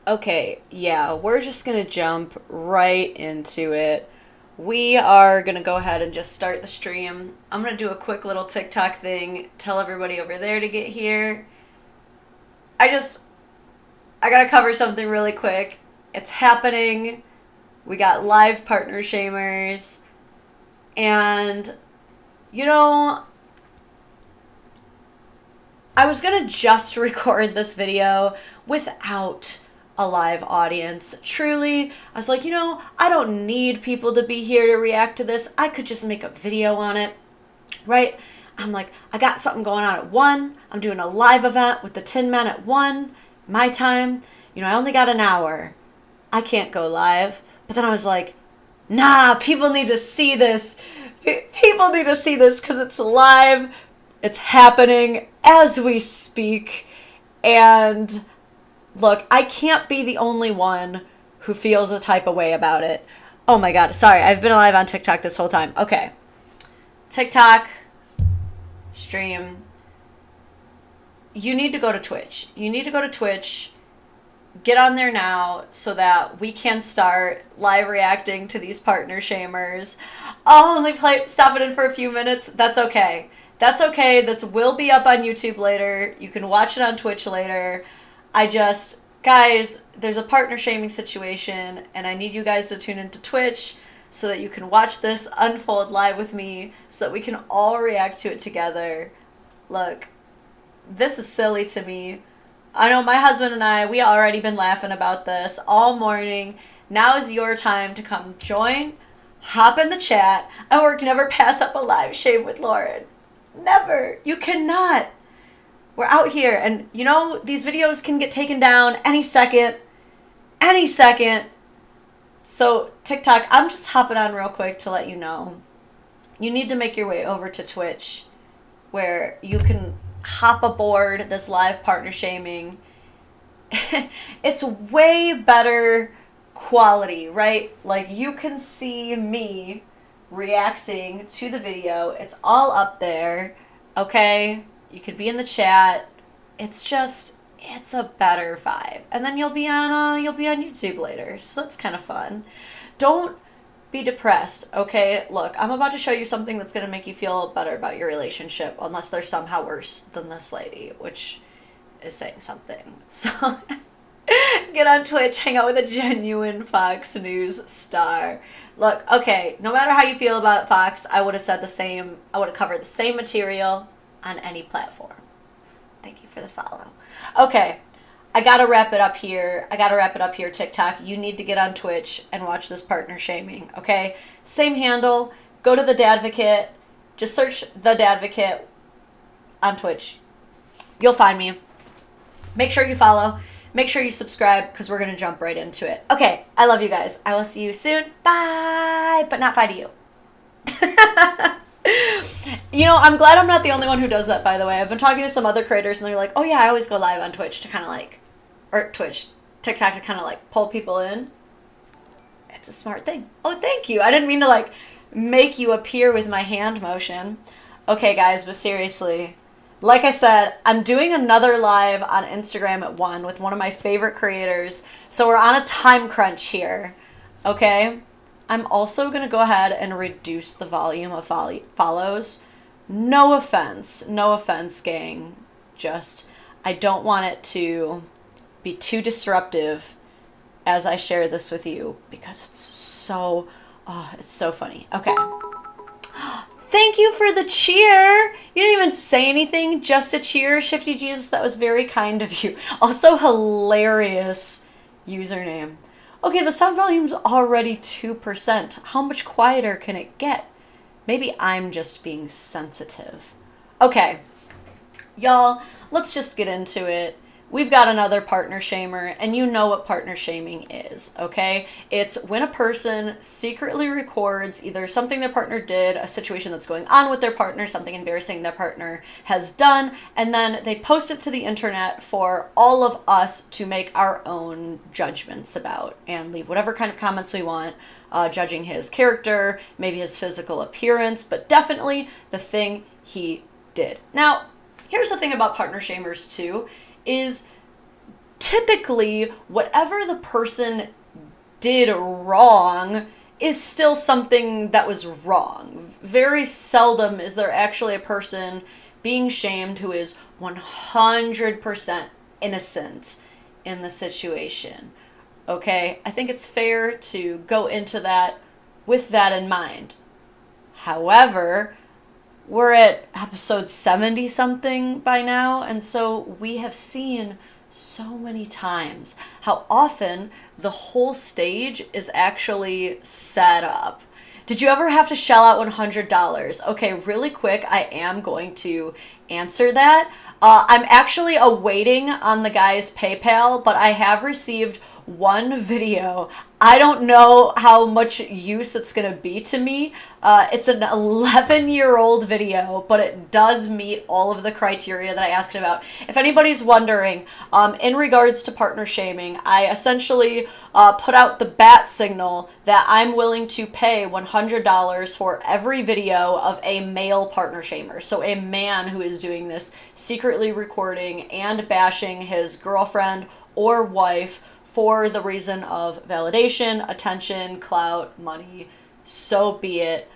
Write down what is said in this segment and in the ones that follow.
Okay, yeah, we're just gonna jump right into it. We are gonna go ahead and just start the stream. I'm gonna do a quick little TikTok thing, tell everybody over there to get here. I just, I gotta cover something really quick. It's happening. We got live partner shamers. And, you know, I was gonna just record this video without a live audience. Truly, I was like, I don't need people to be here to react to this. I could just make a video on it, right? I'm like, I got something going on at 1. I'm doing a live event with the Tin Men at 1, my time. I only got an hour. I can't go live. But then I was like, nah, people need to see this. People need to see this because it's live. It's happening as we speak. And look, I can't be the only one who feels a type of way about it. Oh my God. Sorry, I've been live on TikTok this whole time. Okay. TikTok, stream. You need to go to Twitch. Get on there now so that we can start live reacting to these partner shamers. I'll only stop it in for a few minutes. That's okay. That's okay. This will be up on YouTube later. You can watch it on Twitch later. Guys, there's a partner shaming situation, and I need you guys to tune into Twitch so that you can watch this unfold live with me so that we can all react to it together. Look, this is silly to me. I know my husband and I, we already been laughing about this all morning. Now is your time to come join, hop in the chat, and we're never pass up a live shave with Lauren. Never. You cannot. We're out here, and these videos can get taken down any second. Any second. So, TikTok, I'm just hopping on real quick to let you know. You need to make your way over to Twitch, where you can hop aboard this live partner shaming. It's way better quality, right? Like, you can see me reacting to the video. It's all up there, okay? You can be in the chat. It's a better vibe. And then you'll be on YouTube later. So that's kind of fun. Don't be depressed, okay? Look, I'm about to show you something that's going to make you feel better about your relationship, unless they're somehow worse than this lady, which is saying something. So get on Twitch, hang out with a genuine Fox News star. Look, okay, no matter how you feel about Fox, I would have said the same. I would have covered the same material on any platform. Thank you for the follow. Okay, I gotta wrap it up here. TikTok. You need to get on Twitch and watch this partner shaming, okay? Same handle. Go to The Dadvocate. Just search The Dadvocate on Twitch. You'll find me. Make sure you follow. Make sure you subscribe because we're going to jump right into it. Okay, I love you guys. I will see you soon. Bye. But not bye to you. I'm glad I'm not the only one who does that, by the way. I've been talking to some other creators, and they're like, oh, yeah, I always go live on Twitch to kind of TikTok to kind of pull people in. It's a smart thing. Oh, thank you. I didn't mean to, make you appear with my hand motion. Okay, guys, but seriously, like I said, I'm doing another live on Instagram at 1 with one of my favorite creators. So we're on a time crunch here, okay? I'm also going to go ahead and reduce the volume of follows. No offense, gang. Just, I don't want it to be too disruptive as I share this with you because it's so funny. Okay. Thank you for the cheer. You didn't even say anything, just a cheer. Shifty Jesus, that was very kind of you. Also hilarious username. Okay, the sound volume's already 2%. How much quieter can it get? Maybe I'm just being sensitive. Okay, y'all, let's just get into it. We've got another partner shamer, and you know what partner shaming is, okay? It's when a person secretly records either something their partner did, a situation that's going on with their partner, something embarrassing their partner has done, and then they post it to the internet for all of us to make our own judgments about and leave whatever kind of comments we want, judging his character, maybe his physical appearance, but definitely the thing he did. Now, here's the thing about partner shamers too, is typically whatever the person did wrong is still something that was wrong. Very seldom is there actually a person being shamed who is 100% innocent in the situation. Okay? I think it's fair to go into that with that in mind. However, we're at episode 70 something by now, and so we have seen so many times how often the whole stage is actually set up. Did you ever have to shell out $100? Okay, really quick, I am going to answer that. I'm actually awaiting on the guy's PayPal, but I have received one video. I don't know how much use it's going to be to me. It's an 11-year-old video, but it does meet all of the criteria that I asked about. If anybody's wondering, in regards to partner shaming, I essentially put out the bat signal that I'm willing to pay $100 for every video of a male partner shamer. So a man who is doing this, secretly recording and bashing his girlfriend or wife for the reason of validation, attention, clout, money, so be it.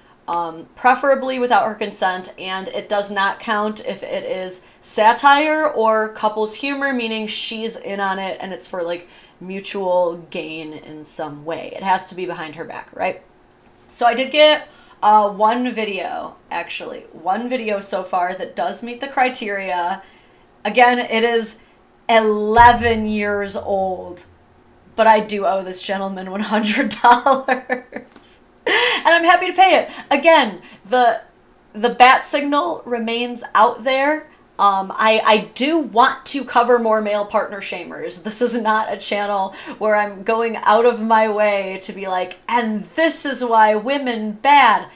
Preferably without her consent, and it does not count if it is satire or couples humor, meaning she's in on it and it's for like mutual gain in some way. It has to be behind her back, right? So I did get one video so far that does meet the criteria. Again, it is 11 years old. But I do owe this gentleman $100. And I'm happy to pay it. Again, the bat signal remains out there. I do want to cover more male partner shamers. This is not a channel where I'm going out of my way to be like, and this is why women bad.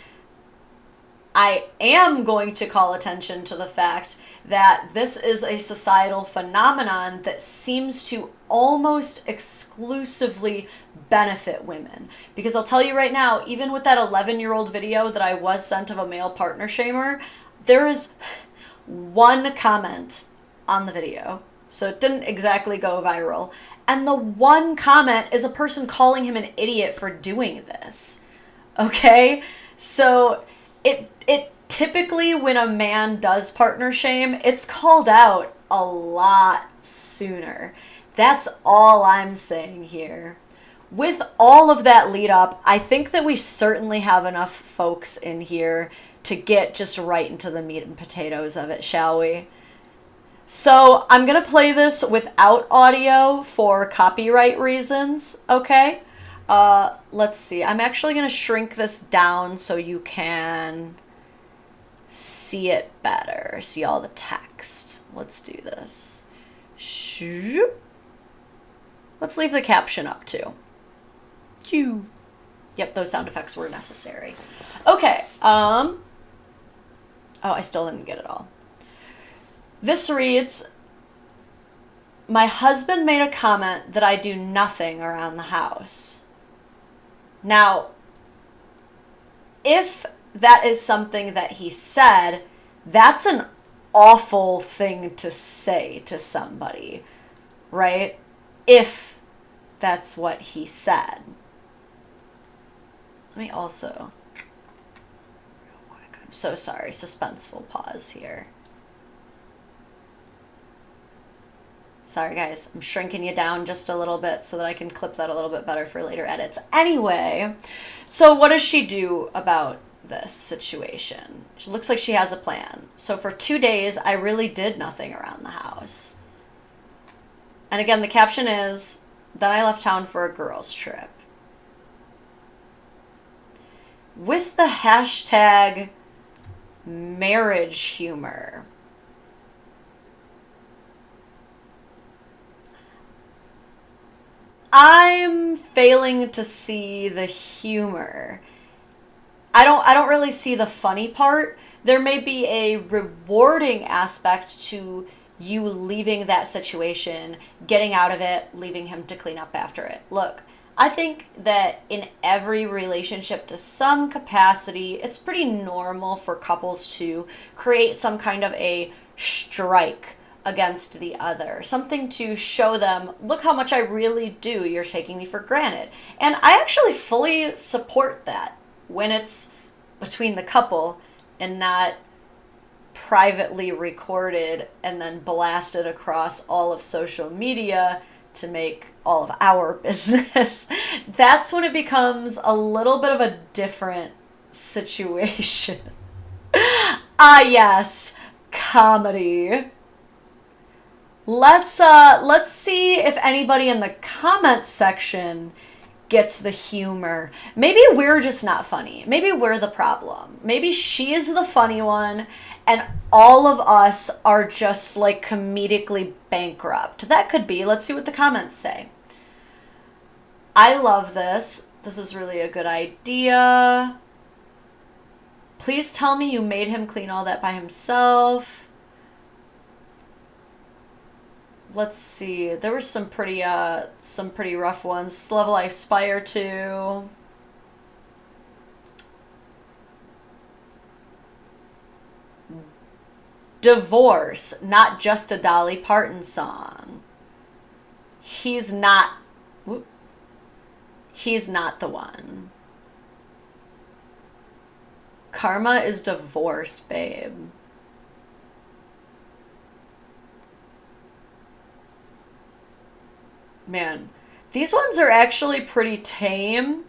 I am going to call attention to the fact that this is a societal phenomenon that seems to almost exclusively benefit women. Because I'll tell you right now, even with that 11-year-old video that I was sent of a male partner shamer, there is one comment on the video. So it didn't exactly go viral. And the one comment is a person calling him an idiot for doing this. Okay? So it typically, when a man does partner shame, it's called out a lot sooner. That's all I'm saying here. With all of that lead up, I think that we certainly have enough folks in here to get just right into the meat and potatoes of it, shall we? So I'm going to play this without audio for copyright reasons, okay? Let's see. I'm actually going to shrink this down so you can see it better, see all the text. Let's do this. Shoop. Let's leave the caption up too. Choo. Yep, those sound effects were necessary. Okay. Oh, I still didn't get it all. This reads, my husband made a comment that I do nothing around the house. Now, if that is something that he said, that's an awful thing to say to somebody, right? If that's what he said. Let me also, real quick, I'm so sorry, suspenseful pause here. Sorry guys, I'm shrinking you down just a little bit so that I can clip that a little bit better for later edits. Anyway, so what does she do about this situation? She looks like she has a plan. So for 2 days, I really did nothing around the house. And again, the caption is, then I left town for a girls' trip. With the hashtag marriage humor. I'm failing to see the humor. I don't really see the funny part. There may be a rewarding aspect to you leaving that situation, getting out of it, leaving him to clean up after it. Look, I think that in every relationship to some capacity, it's pretty normal for couples to create some kind of a strike against the other, something to show them, look how much I really do. You're taking me for granted. And I actually fully support that when it's between the couple and not privately recorded and then blasted across all of social media to make all of our business. That's when it becomes a little bit of a different situation. Ah, yes, comedy. Let's see if anybody in the comments section gets the humor. Maybe we're just not funny. Maybe we're the problem. Maybe she is the funny one and all of us are just like comedically bankrupt. That could be. Let's see what the comments say. I love this. This is really a good idea. Please tell me you made him clean all that by himself. Let's see. There were some pretty rough ones. Level I aspire to. Divorce, not just a Dolly Parton song. He's not the one. Karma is divorce, babe. Man, these ones are actually pretty tame.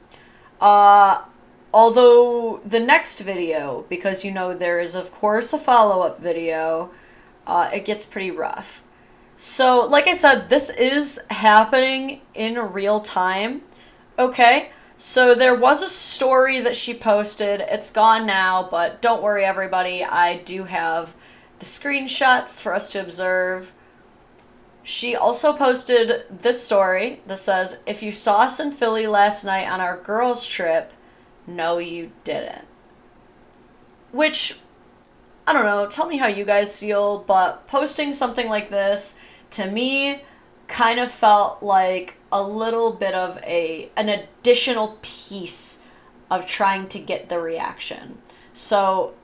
Although the next video, because you know there is of course a follow-up video, it gets pretty rough. So, like I said, this is happening in real time. Okay, so there was a story that she posted. It's gone now, but don't worry everybody, I do have the screenshots for us to observe. She also posted this story that says, if you saw us in Philly last night on our girls' trip, no, you didn't. Which, I don't know, tell me how you guys feel, but posting something like this, to me, kind of felt like a little bit of an additional piece of trying to get the reaction. So,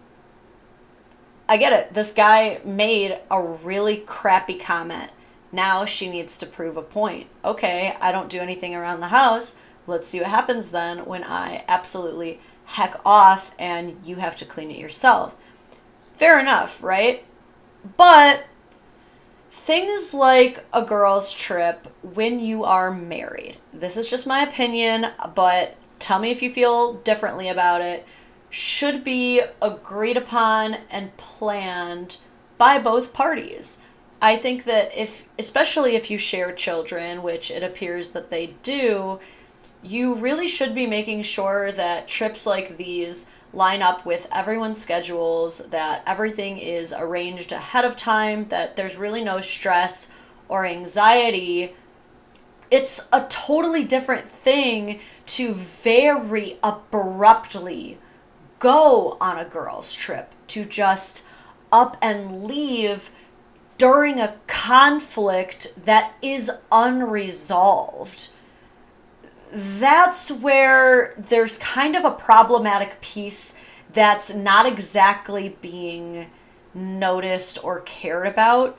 I get it. This guy made a really crappy comment. Now she needs to prove a point. Okay, I don't do anything around the house. Let's see what happens then when I absolutely heck off and you have to clean it yourself. Fair enough, right? But things like a girl's trip when you are married, this is just my opinion, but tell me if you feel differently about it, should be agreed upon and planned by both parties. I think that especially if you share children, which it appears that they do, you really should be making sure that trips like these line up with everyone's schedules, that everything is arranged ahead of time, that there's really no stress or anxiety. It's a totally different thing to very abruptly go on a girl's trip, to just up and leave during a conflict that is unresolved. That's where there's kind of a problematic piece that's not exactly being noticed or cared about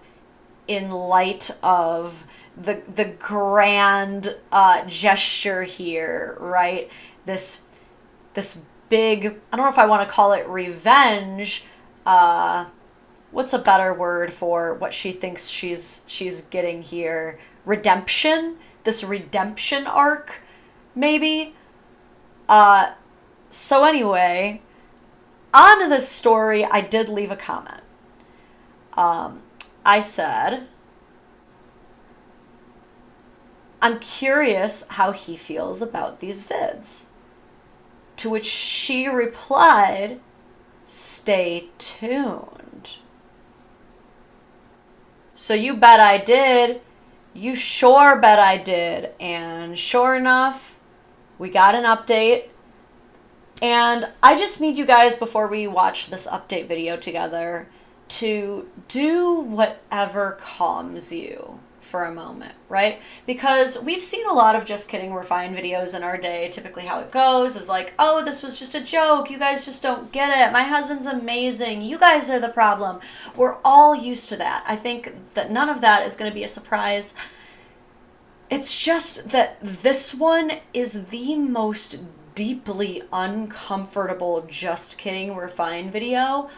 in light of the grand gesture here, right? This big, I don't know if I want to call it revenge, what's a better word for what she thinks she's getting here? Redemption? This redemption arc, maybe? So anyway, on this story, I did leave a comment. I said, I'm curious how he feels about these vids. To which she replied, stay tuned. So you bet I did. You sure bet I did. And sure enough, we got an update. And I just need you guys, before we watch this update video together, to do whatever calms you. for a moment, right? Because we've seen a lot of just kidding, we're fine videos in our day. Typically how it goes is like, oh, this was just a joke. You guys just don't get it. My husband's amazing. You guys are the problem. We're all used to that. I think that none of that is going to be a surprise. It's just that this one is the most deeply uncomfortable just kidding, we're fine video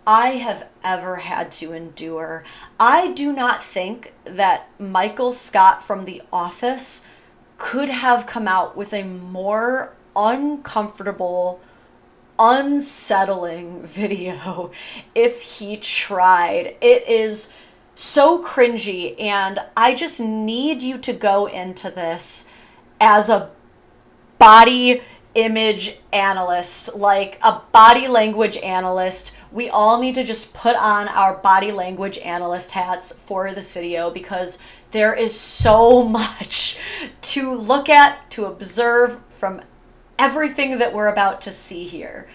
I have ever had to endure. I do not think that Michael Scott from The Office could have come out with a more uncomfortable, unsettling video if he tried. It is so cringy, and I just need you to go into this as a body image analyst, like a body language analyst. We all need to just put on our body language analyst hats for this video, because there is so much to look at, to observe from everything that we're about to see here.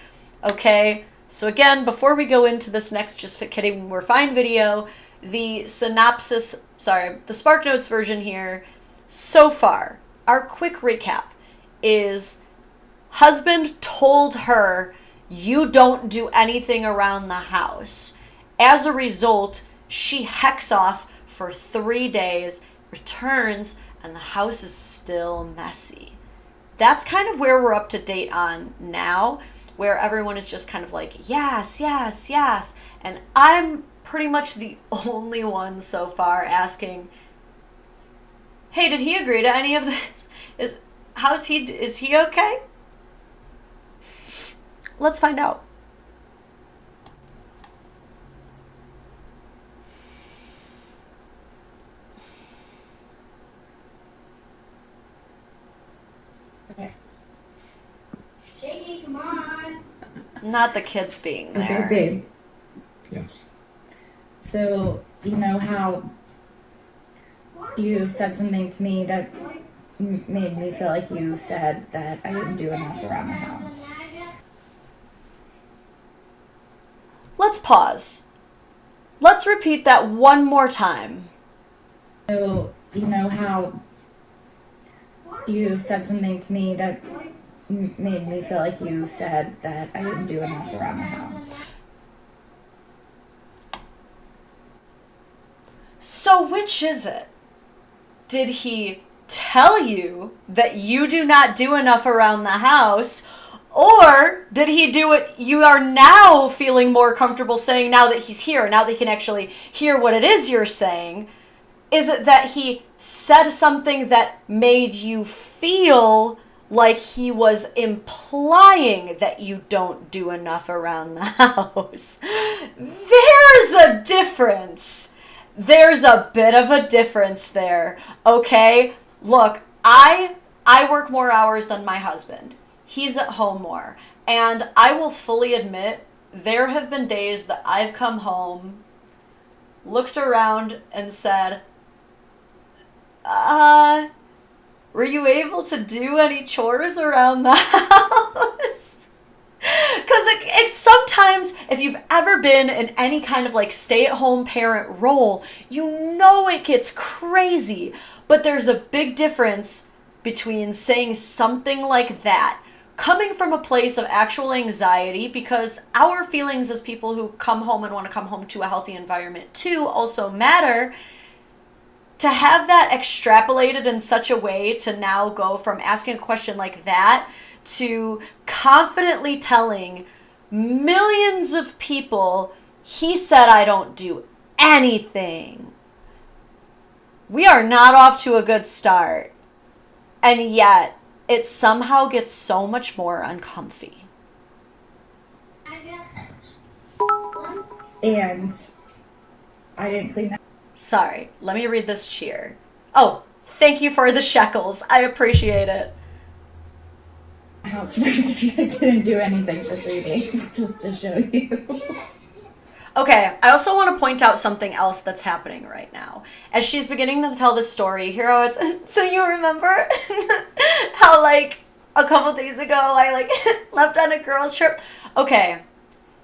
Okay, so again, before we go into this next Just Kidding, We're Fine video, the synopsis, the Spark Notes version here, so far, our quick recap is: husband told her, you don't do anything around the house. As a result, she hecks off for 3 days, returns, and the house is still messy. That's kind of where we're up to date on now, where everyone is just kind of like, yes, yes, yes. And I'm pretty much the only one so far asking, hey, did he agree to any of this? Is he okay? Let's find out. Okay. Jakey, come on. Not the kids being there. Okay, babe. Yes. So, you know how you said something to me that made me feel like you said that I didn't do enough around the house? Let's pause. Let's repeat that one more time. So, you know how you said something to me that made me feel like you said that I didn't do enough around the house? So which is it? Did he tell you that you do not do enough around the house, or did he do what you are now feeling more comfortable saying now that he's here, now that he can actually hear what it is you're saying? Is it that he said something that made you feel like he was implying that you don't do enough around the house? There's a difference. There's a bit of a difference there, okay? Look, I work more hours than my husband. He's at home more. And I will fully admit, there have been days that I've come home, looked around, and said, were you able to do any chores around the house? Because it's sometimes, if you've ever been in any kind of like stay-at-home parent role, you know it gets crazy. But there's a big difference between saying something like that, coming from a place of actual anxiety, because our feelings as people who come home and want to come home to a healthy environment too also matter, to have that extrapolated in such a way to now go from asking a question like that to confidently telling millions of people, he said I don't do anything. We are not off to a good start. And yet, it somehow gets so much more uncomfy. And I didn't clean that Sorry, let me read this cheer. Oh, thank you for the shekels. I appreciate it. house for 3 I didn't do anything for 3 days, just to show you. Okay, I also want to point out something else that's happening right now. As she's beginning to tell this story, here how it's, so you remember how like a couple days ago I like left on a girls trip? Okay,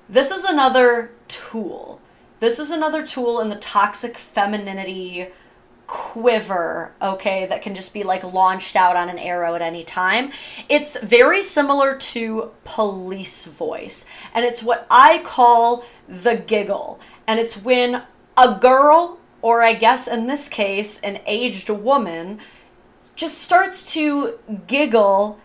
this is another tool. This is another tool in the toxic femininity quiver, okay, that can just be like launched out on an arrow at any time. It's very similar to police voice, and it's what I call the giggle. And it's when a girl, or I guess in this case, an aged woman, just starts to giggle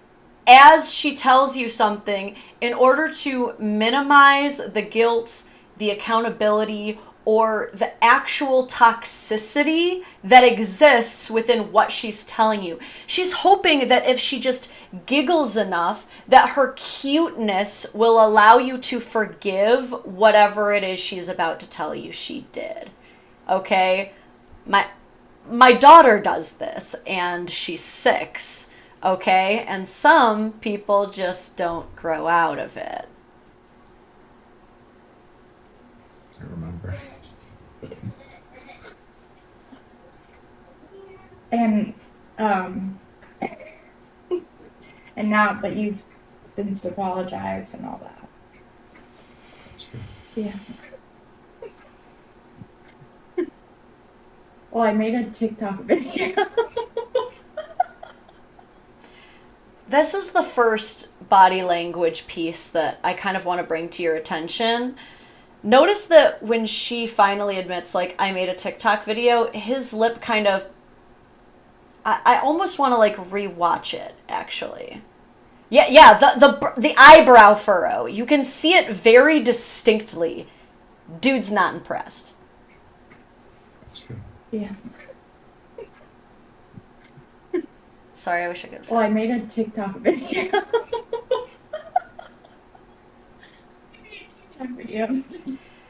as she tells you something in order to minimize the guilt, the accountability, or the actual toxicity that exists within what she's telling you. She's hoping that if she just giggles enough, that her cuteness will allow you to forgive whatever it is she's about to tell you she did. Okay? My daughter does this, and she's 6. Okay? And some people just don't grow out of it. I remember. And and now, but you've since apologized and all that. That's good. Yeah. Well, I made a TikTok video. This is the first body language piece that I kind of want to bring to your attention. Notice that when she finally admits, like, I made a TikTok video, his lip kind of... I almost want to, like, rewatch it, actually. Yeah, the eyebrow furrow. You can see it very distinctly. Dude's not impressed. That's good. Yeah. Sorry, I wish I could... Well, I made a TikTok video.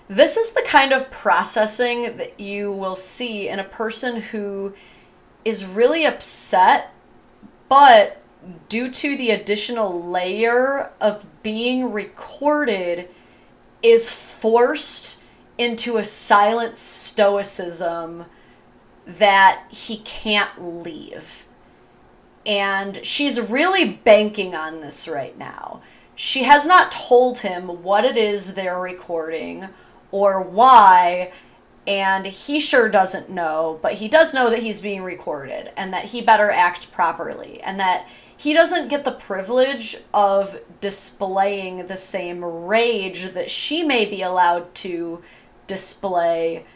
This is the kind of processing that you will see in a person who is really upset, but due to the additional layer of being recorded, is forced into a silent stoicism that he can't leave. And she's really banking on this right now. She has not told him what it is they're recording or why, and he sure doesn't know, but he does know that he's being recorded and that he better act properly and that he doesn't get the privilege of displaying the same rage that she may be allowed to display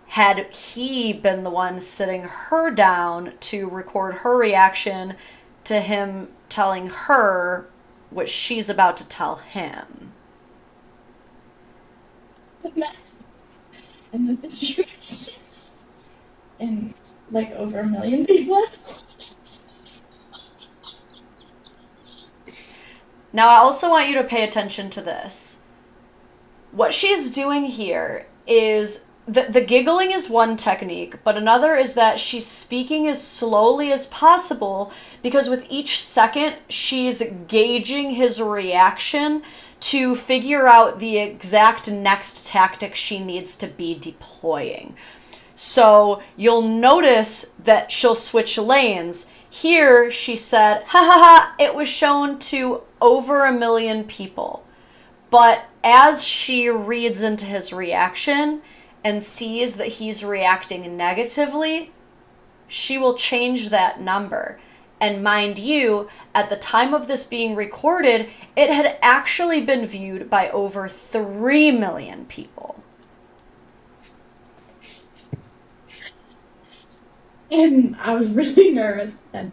had he been the one sitting her down to record her reaction to him telling her what she's about to tell him. The mess in the situation. And like over 1 million people. Now, I also want you to pay attention to this. What she's doing here is the giggling is one technique, but another is that she's speaking as slowly as possible because with each second, she's gauging his reaction to figure out the exact next tactic she needs to be deploying. So you'll notice that she'll switch lanes. Here, she said, ha ha ha, it was shown to over 1 million people. But as she reads into his reaction and sees that he's reacting negatively, she will change that number. And mind you, at the time of this being recorded, it had actually been viewed by over 3 million people. And I was really nervous that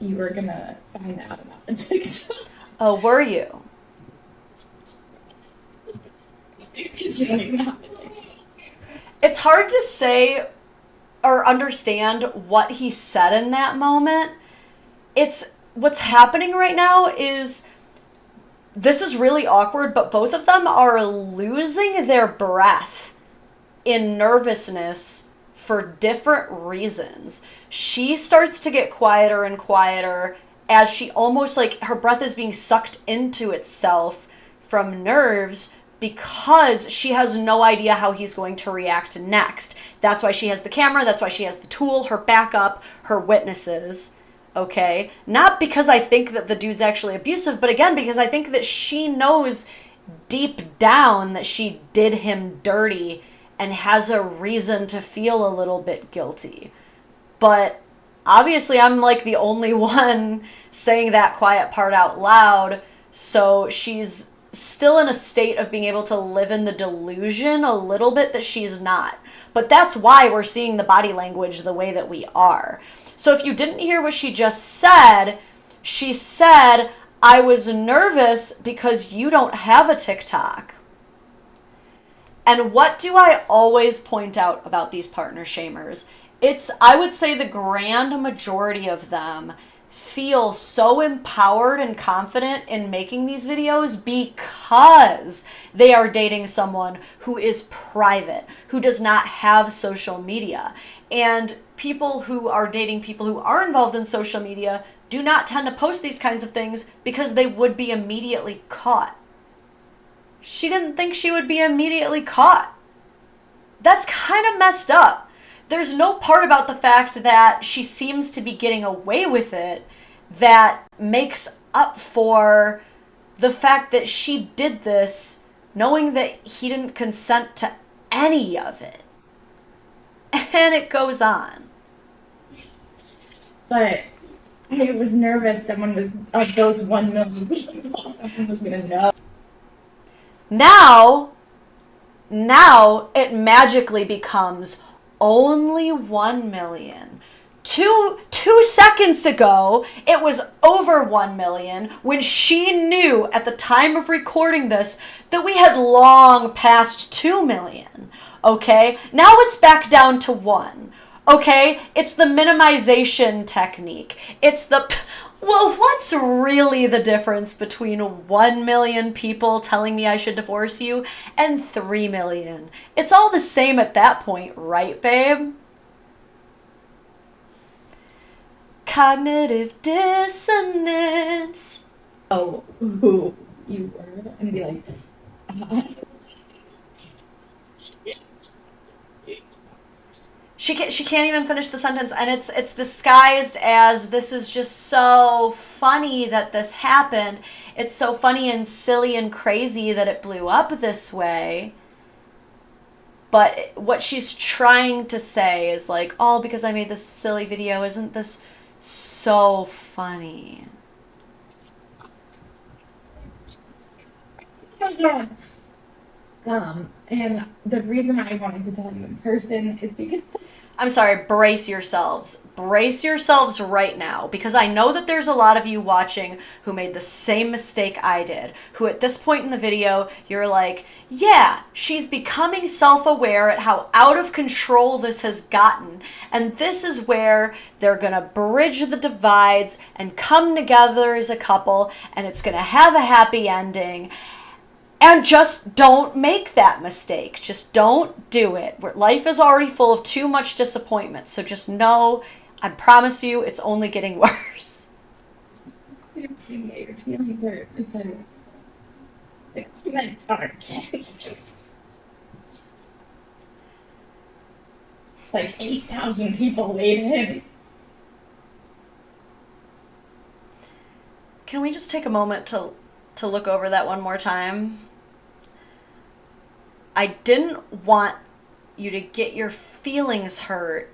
you were gonna find out about the TikTok. Oh, were you? Because you don't even have the TikTok. It's hard to say or understand what he said in that moment. What's happening right now is this is really awkward, but both of them are losing their breath in nervousness for different reasons. She starts to get quieter and quieter as she almost like her breath is being sucked into itself from nerves because she has no idea how he's going to react next. That's why she has the camera. That's why she has the tool, her backup, her witnesses. Okay? Not because I think that the dude's actually abusive, but again, because I think that she knows deep down that she did him dirty and has a reason to feel a little bit guilty. But obviously I'm like the only one saying that quiet part out loud, so she's still in a state of being able to live in the delusion a little bit that she's not. But that's why we're seeing the body language the way that we are. So if you didn't hear what she just said, she said, I was nervous because you don't have a TikTok. And what do I always point out about these partner shamers? I would say the grand majority of them feel so empowered and confident in making these videos because they are dating someone who is private, who does not have social media. And people who are dating people who are involved in social media do not tend to post these kinds of things because they would be immediately caught. She didn't think she would be immediately caught. That's kind of messed up. There's no part about the fact that she seems to be getting away with it that makes up for the fact that she did this knowing that he didn't consent to any of it. And it goes on. But I was nervous someone was, of those 1 million people, someone was going to know. Now it magically becomes only 1 million. Two seconds ago, it was over 1 million when she knew at the time of recording this that we had long passed 2 million. Okay? Now it's back down to 1. Okay? It's the minimization technique. Well, what's really the difference between 1 million people telling me I should divorce you and 3 million? It's all the same at that point, right, babe? Cognitive dissonance. Oh, who you were, and be like, She can't even finish the sentence, and it's disguised as, this is just so funny that this happened. It's so funny and silly and crazy that it blew up this way. But what she's trying to say is like, oh, because I made this silly video, isn't this so funny? and the reason I wanted to tell you in person is because I'm sorry, brace yourselves. Brace yourselves right now, because I know that there's a lot of you watching who made the same mistake I did, who at this point in the video, you're like, yeah, she's becoming self-aware at how out of control this has gotten, and this is where they're gonna bridge the divides and come together as a couple, and it's gonna have a happy ending. And just don't make that mistake. Just don't do it. Life is already full of too much disappointment. So just know, I promise you, it's only getting worse. your feelings hurt because the comments aren't. It's like 8,000 people weighed in. Can we just take a moment to look over that one more time? I didn't want you to get your feelings hurt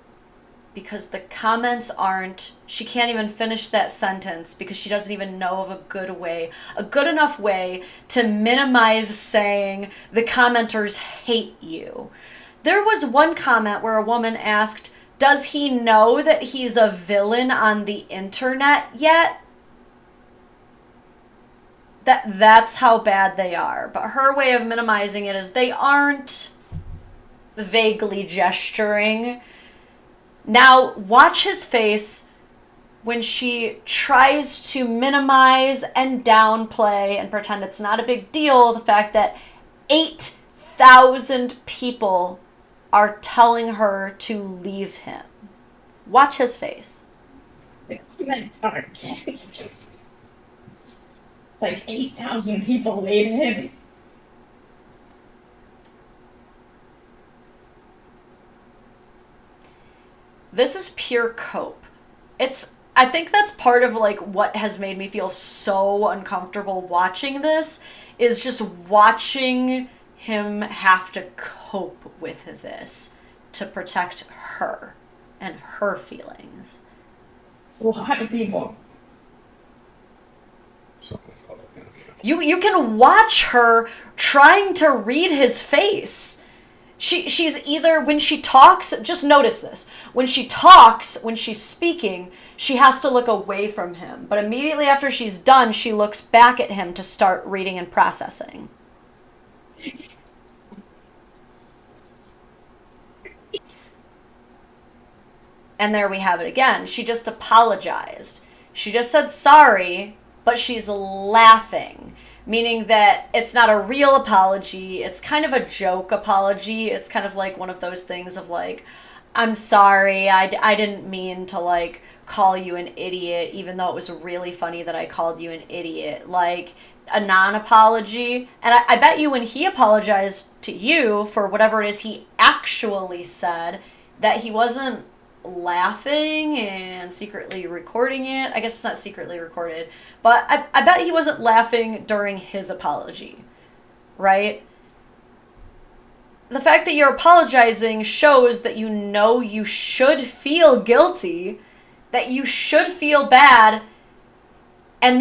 because the comments aren't, she can't even finish that sentence because she doesn't even know of a good enough way to minimize saying the commenters hate you. There was one comment where a woman asked, does he know that he's a villain on the internet yet? That's how bad they are. But her way of minimizing it is they aren't vaguely gesturing. Now, watch his face when she tries to minimize and downplay and pretend it's not a big deal, the fact that 8,000 people are telling her to leave him. Watch his face. The comments aren't. Like 8,000 people weighed in. This is pure cope. I think that's part of like what has made me feel so uncomfortable watching this, is just watching him have to cope with this to protect her and her feelings. A lot of people. You can watch her trying to read his face. She's either, when she talks, just notice this. When she talks, when she's speaking, she has to look away from him. But immediately after she's done, she looks back at him to start reading and processing. And there we have it again. She just apologized. She just said sorry, but she's laughing. Meaning that it's not a real apology. It's kind of a joke apology. It's kind of like one of those things of like, I'm sorry, I didn't mean to like call you an idiot, even though it was really funny that I called you an idiot. Like a non-apology. And I bet you when he apologized to you for whatever it is he actually said, that he wasn't laughing and secretly recording it. I guess it's not secretly recorded, but I bet he wasn't laughing during his apology, right? The fact that you're apologizing shows that you know you should feel guilty, that you should feel bad, and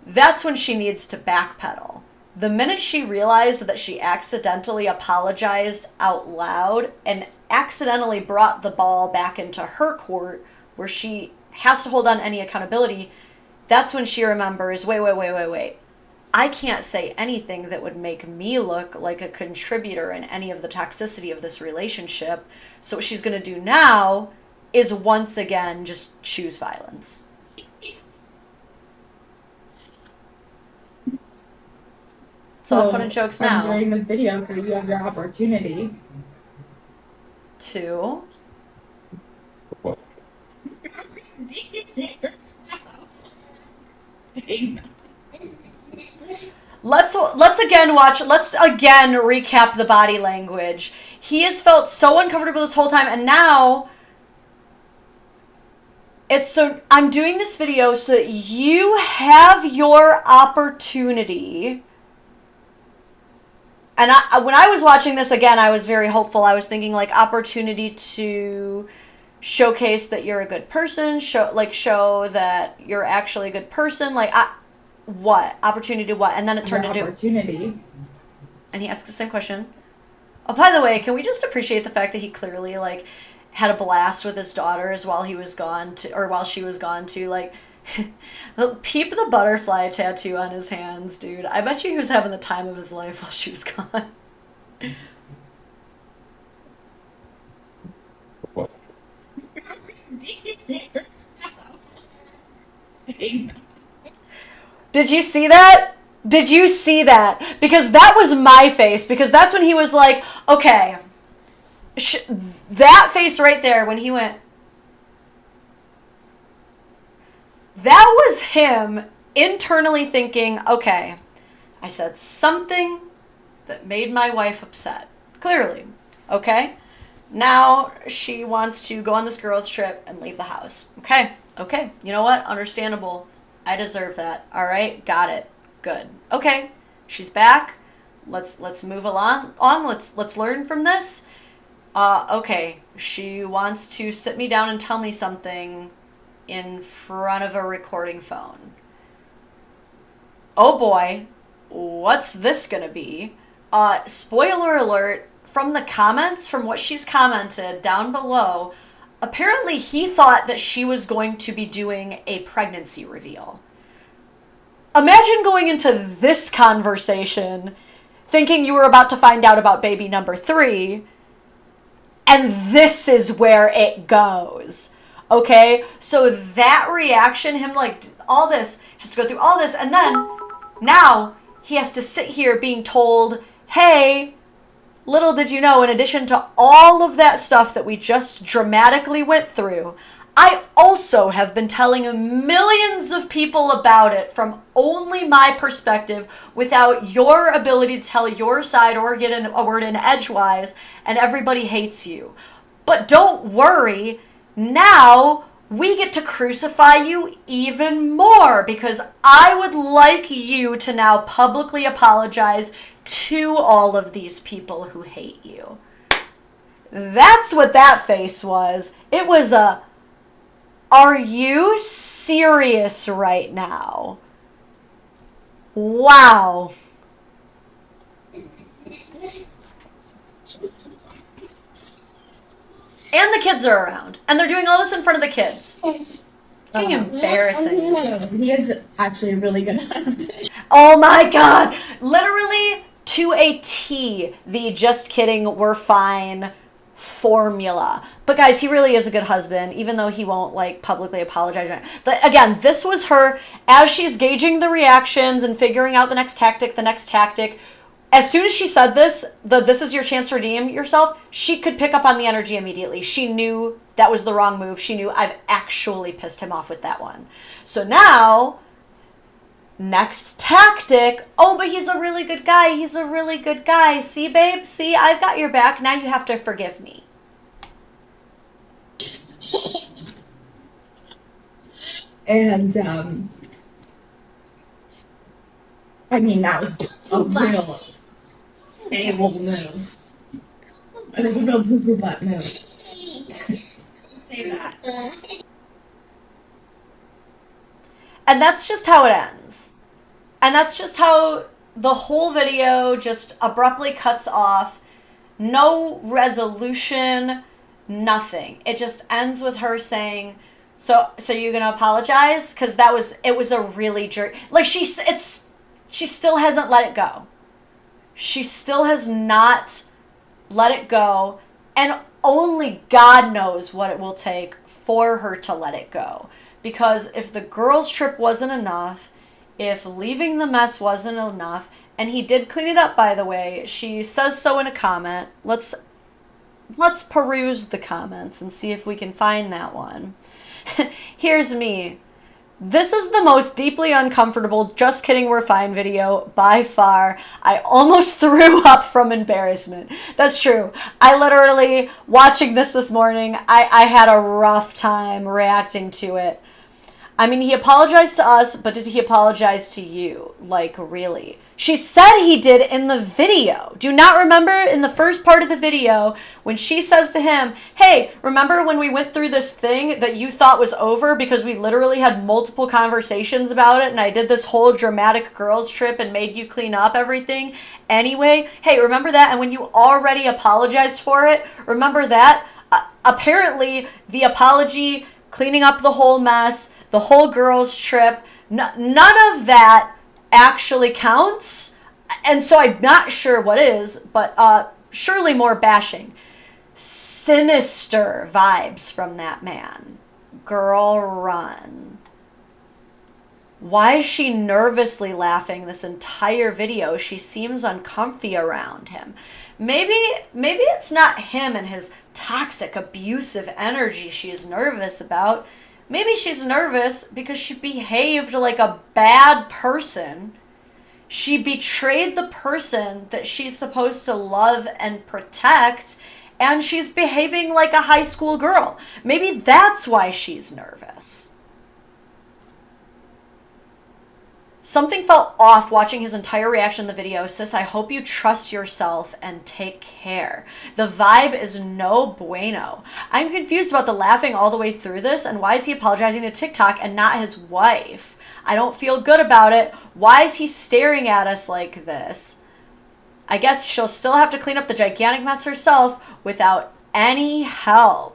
that's when she needs to backpedal. The minute she realized that she accidentally apologized out loud and accidentally brought the ball back into her court where she has to hold on any accountability, that's when she remembers, wait. I can't say anything that would make me look like a contributor in any of the toxicity of this relationship. So what she's going to do now is once again just choose violence. It's all fun and jokes now. I'm doing this video so you have your opportunity. To let's again recap the body language. He has felt so uncomfortable this whole time, and now I'm doing this video so that you have your opportunity. And when I was watching this again, I was very hopeful. I was thinking like opportunity to showcase that you're a good person, show that you're actually a good person. Like what? Opportunity to what? And then it turned into opportunity. And he asked the same question. Oh, by the way, can we just appreciate the fact that he clearly like had a blast with his daughters while she was gone to like peep the butterfly tattoo on his hands, dude. I bet you he was having the time of his life while she was gone. What? Did you see that? Did you see that? Because that was my face. Because that's when he was like, okay. That face right there when he went. That was him internally thinking, okay, I said something that made my wife upset. Clearly. Okay? Now she wants to go on this girls' trip and leave the house. Okay. You know what? Understandable. I deserve that. All right? Got it. Good. Okay. She's back. Let's move along. Let's learn from this. Okay. She wants to sit me down and tell me something in front of a recording phone. Oh boy, what's this gonna be? Spoiler alert, from the comments, from what she's commented down below, apparently he thought that she was going to be doing a pregnancy reveal. Imagine going into this conversation thinking you were about to find out about baby number 3, and this is where it goes. Okay, so that reaction, him like all this, has to go through all this, and then now he has to sit here being told, hey, little did you know, in addition to all of that stuff that we just dramatically went through, I also have been telling millions of people about it from only my perspective without your ability to tell your side or get a word in edgewise, and everybody hates you. But don't worry. Now we get to crucify you even more because I would like you to now publicly apologize to all of these people who hate you. That's what that face was. It was a, are you serious right now? Wow. And the kids are around. And they're doing all this in front of the kids. Being embarrassing. He is actually a really good husband. Oh my God. Literally to a T, the just kidding, we're fine formula. But guys, he really is a good husband, even though he won't like publicly apologize. But again, this was her as she's gauging the reactions and figuring out the next tactic. As soon as she said this, this is your chance to redeem yourself, she could pick up on the energy immediately. She knew that was the wrong move. She knew I've actually pissed him off with that one. So now, next tactic. Oh, but he's a really good guy. He's a really good guy. See, babe? See, I've got your back. Now you have to forgive me. And, I mean, that was a real a-hole move. It was a real poo-poo butt move. Say that. And that's just how it ends. And that's just how the whole video just abruptly cuts off. No resolution, nothing. It just ends with her saying, so you're gonna apologize? Because it was a really like she still hasn't let it go. She still has not let it go, and only God knows what it will take for her to let it go. Because if the girls' trip wasn't enough, if leaving the mess wasn't enough, and he did clean it up, by the way, she says so in a comment. Let's peruse the comments and see if we can find that one. Here's me. This is the most deeply uncomfortable just kidding we're fine video by far. I almost threw up from embarrassment. That's true. I literally, watching this morning, I had a rough time reacting to it. I mean, he apologized to us, but did he apologize to you? Like, really? She said he did in the video. Do you not remember in the first part of the video when she says to him, hey, remember when we went through this thing that you thought was over because we literally had multiple conversations about it and I did this whole dramatic girls trip and made you clean up everything anyway? Hey, remember that? And when you already apologized for it, remember that? Apparently, the apology, cleaning up the whole mess, the whole girls trip, none of that actually counts, and so I'm not sure what is, but surely more bashing. Sinister vibes from that man. Girl, run. Why is she nervously laughing this entire video? She seems uncomfy around him. Maybe it's not him and his toxic, abusive energy she is nervous about. Maybe she's nervous because she behaved like a bad person. She betrayed the person that she's supposed to love and protect, and she's behaving like a high school girl. Maybe that's why she's nervous. Something felt off watching his entire reaction in the video. Sis, I hope you trust yourself and take care. The vibe is no bueno. I'm confused about the laughing all the way through this, and why is he apologizing to TikTok and not his wife? I don't feel good about it. Why is he staring at us like this? I guess she'll still have to clean up the gigantic mess herself without any help.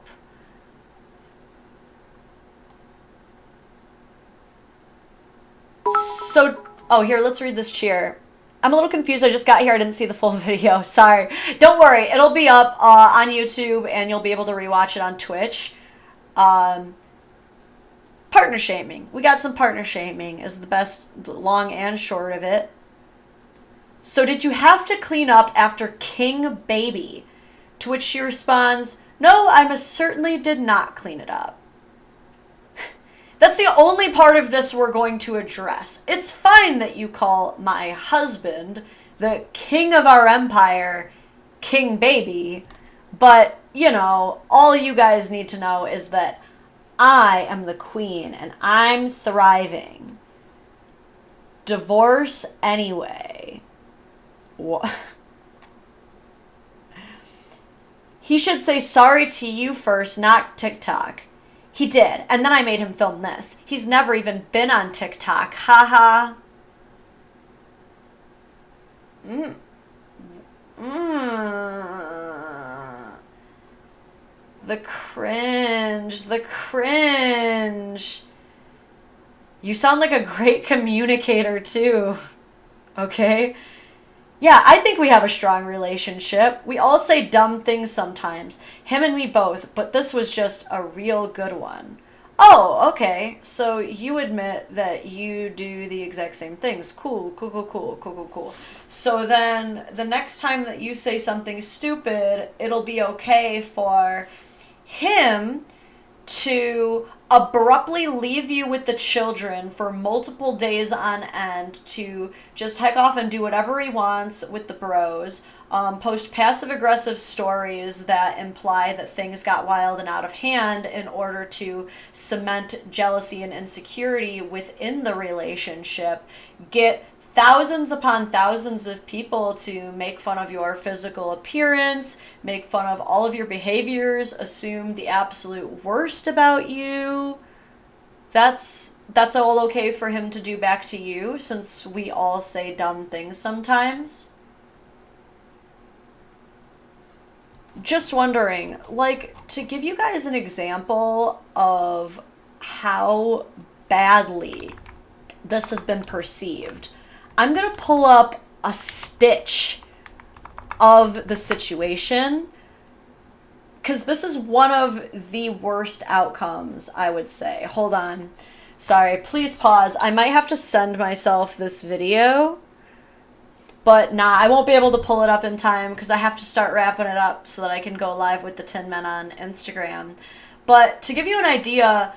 So, oh, here, let's read this cheer. I'm a little confused. I just got here. I didn't see the full video. Sorry. Don't worry. It'll be up on YouTube, and you'll be able to rewatch it on Twitch. Partner shaming. We got some partner shaming is the best long and short of it. So did you have to clean up after King Baby? To which she responds, no, I most certainly did not clean it up. That's the only part of this we're going to address. It's fine that you call my husband, the king of our empire, King Baby, but, you know, all you guys need to know is that I am the queen and I'm thriving. Divorce anyway. What? He should say sorry to you first, not TikTok. He did, and then I made him film this. He's never even been on TikTok. Haha. The cringe. The cringe. You sound like a great communicator, too. Okay? Yeah, I think we have a strong relationship. We all say dumb things sometimes. Him and me both, but this was just a real good one. Oh, okay. So you admit that you do the exact same things. Cool. So then the next time that you say something stupid, it'll be okay for him to abruptly leave you with the children for multiple days on end to just heck off and do whatever he wants with the bros, post passive-aggressive stories that imply that things got wild and out of hand in order to cement jealousy and insecurity within the relationship, get thousands upon thousands of people to make fun of your physical appearance, make fun of all of your behaviors, assume the absolute worst about you. That's all okay for him to do back to you, since we all say dumb things sometimes. Just wondering, like, to give you guys an example of how badly this has been perceived, I'm going to pull up a stitch of the situation, because this is one of the worst outcomes, I would say. Hold on. Sorry, please pause. I might have to send myself this video, but nah, I won't be able to pull it up in time because I have to start wrapping it up so that I can go live with the Tin Men on Instagram. But to give you an idea,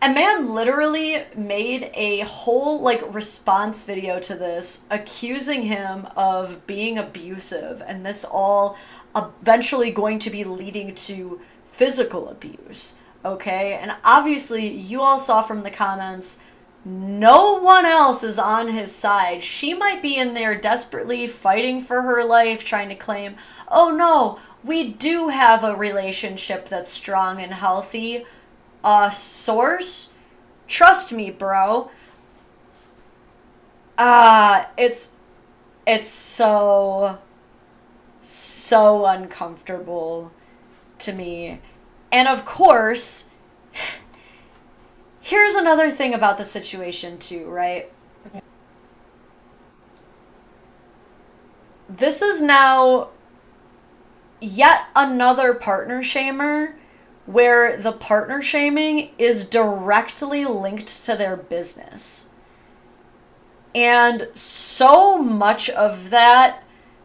a man literally made a whole, like, response video to this, accusing him of being abusive, and this all eventually going to be leading to physical abuse, okay? And obviously, you all saw from the comments, no one else is on his side. She might be in there desperately fighting for her life, trying to claim, oh no, we do have a relationship that's strong and healthy. Source? Trust me, bro. It's so uncomfortable to me. And of course, here's another thing about the situation too, right? Okay. This is now yet another partner shamer where the partner shaming is directly linked to their business. And so much of that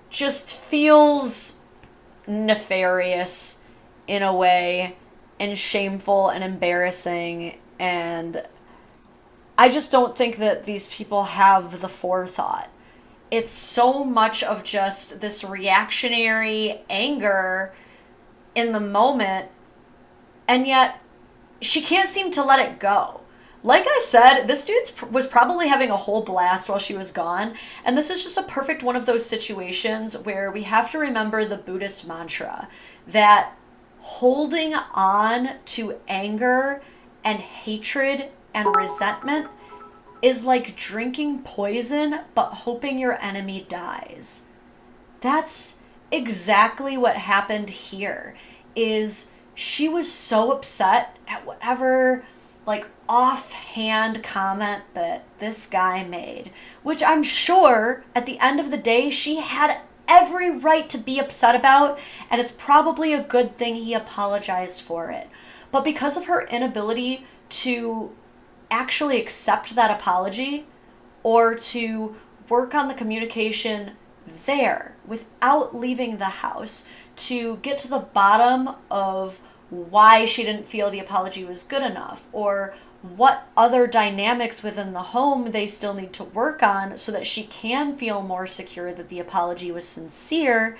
just feels nefarious in a way, and shameful and embarrassing, and I just don't think that these people have the forethought. It's so much of just this reactionary anger in the moment, and yet she can't seem to let it go. Like I said, this dude was probably having a whole blast while she was gone, and this is just a perfect one of those situations where we have to remember the Buddhist mantra that holding on to anger and hatred and resentment is like drinking poison but hoping your enemy dies. That's exactly what happened here. Is she was so upset at whatever, like, offhand comment that this guy made, which I'm sure at the end of the day she had every right to be upset about, and it's probably a good thing he apologized for it. But because of her inability to actually accept that apology or to work on the communication there without leaving the house to get to the bottom of why she didn't feel the apology was good enough, or what other dynamics within the home they still need to work on so that she can feel more secure that the apology was sincere.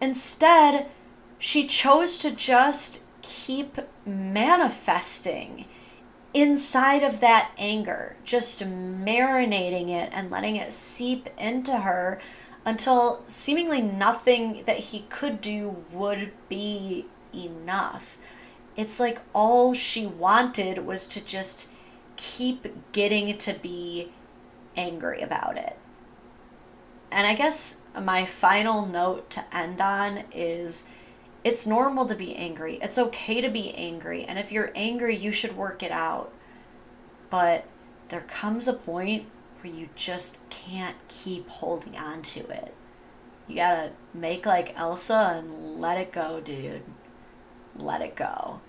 Instead, she chose to just keep manifesting inside of that anger, just marinating it and letting it seep into her until seemingly nothing that he could do would be enough. It's like all she wanted was to just keep getting to be angry about it. And I guess my final note to end on is it's normal to be angry. It's okay to be angry. And if you're angry, you should work it out. But there comes a point where you just can't keep holding on to it. You gotta make like Elsa and let it go, dude. Let it go.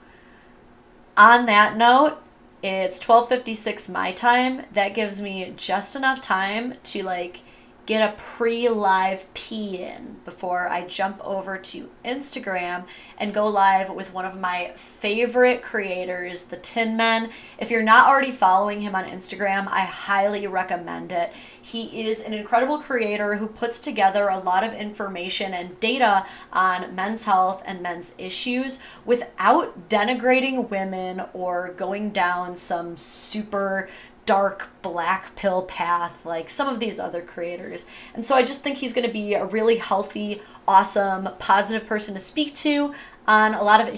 On that note, it's 12:56 my time. That gives me just enough time to like get a pre-live pee in before I jump over to Instagram and go live with one of my favorite creators, the Tin Men. If you're not already following him on Instagram, I highly recommend it. He is an incredible creator who puts together a lot of information and data on men's health and men's issues without denigrating women or going down some super dark black pill path like some of these other creators. And so I just think he's going to be a really healthy, awesome, positive person to speak to on a lot of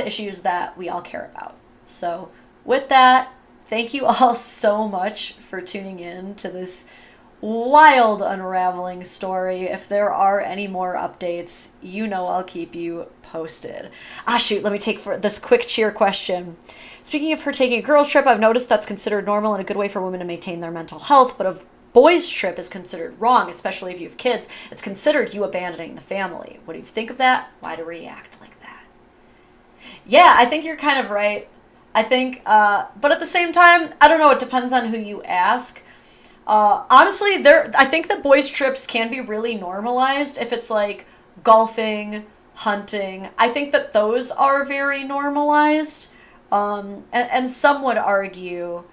issues that we all care about. So with that, thank you all so much for tuning in to this wild unraveling story. If there are any more updates, you know I'll keep you posted. Shoot, let me take for this quick cheer question. Speaking of her taking a girls trip, I've noticed that's considered normal and a good way for women to maintain their mental health, but a boys trip is considered wrong, especially if you have kids. It's considered you abandoning the family. What do you think of that? Why do you react like that? Yeah, I think you're kind of right. I think, but at the same time, I don't know, it depends on who you ask. Honestly, I think that boys trips can be really normalized if it's like golfing, hunting. I think that those are very normalized. And some would argue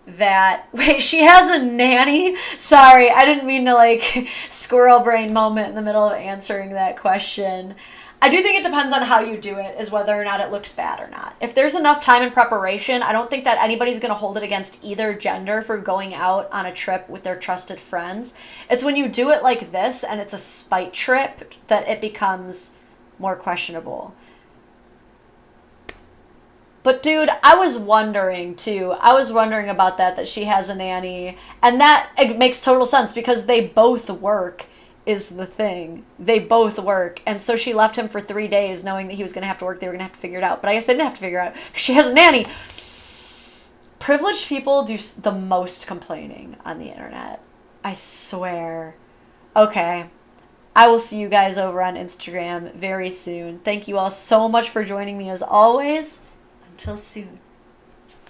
that, wait, she has a nanny? Sorry, I didn't mean to like squirrel brain moment in the middle of answering that question. I do think it depends on how you do it, is whether or not it looks bad or not. If there's enough time and preparation, I don't think that anybody's going to hold it against either gender for going out on a trip with their trusted friends. It's when you do it like this and it's a spite trip that it becomes more questionable. But dude, I was wondering too. I was wondering about that she has a nanny. And that it makes total sense because they both work is the thing. They both work. And so she left him for 3 days knowing that he was going to have to work. They were going to have to figure it out. But I guess they didn't have to figure it out. She has a nanny. Privileged people do the most complaining on the internet. I swear. Okay. I will see you guys over on Instagram very soon. Thank you all so much for joining me as always. Until soon.